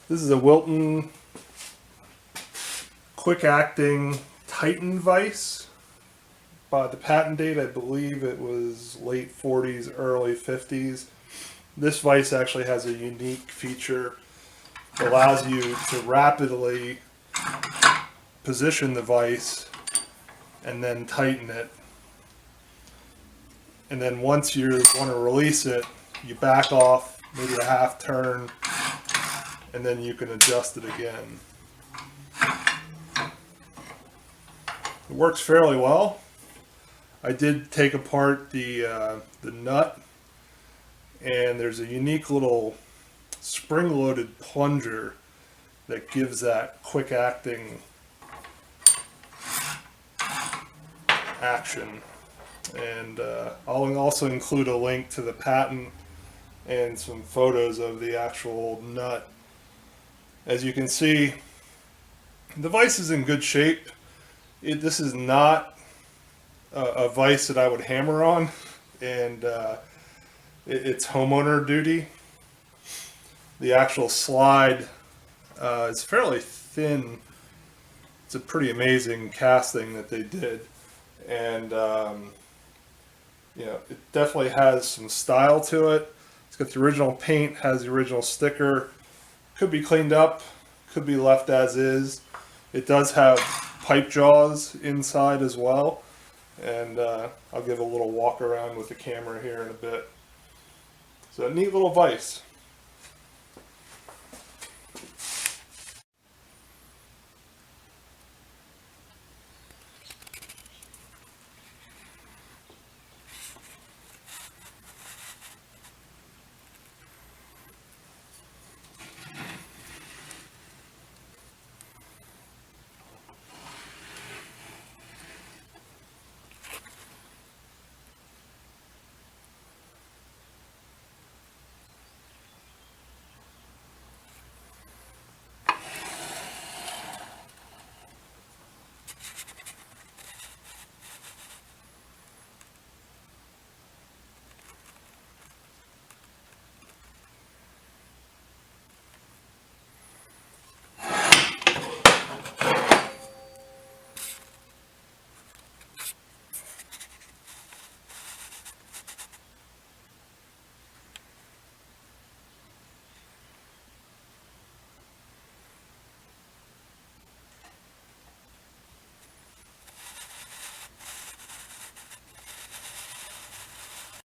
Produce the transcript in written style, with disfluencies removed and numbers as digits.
This is a Wilton quick acting Titan vise. By the patent date, I believe it was late 40s, early 50s. This vise actually has a unique feature that allows you to rapidly position the vise and then tighten it. And then once you want to release it, you back off maybe a half turn, and then you can adjust it again. It works fairly well. I did take apart the nut, and there's a unique little spring-loaded plunger that gives that quick acting action. And I'll also include a link to the patent and some photos of the actual nut. As you can see, the vise is in good shape. This is not a vise that I would hammer on, and it's homeowner duty. The actual slide is fairly thin. It's a pretty amazing casting that they did, and you know, it definitely has some style to it. It's got the original paint, has the original sticker. Could be cleaned up, could be left as is. It does have pipe jaws inside as well, and I'll give a little walk around with the camera here in a bit. So a neat little vise.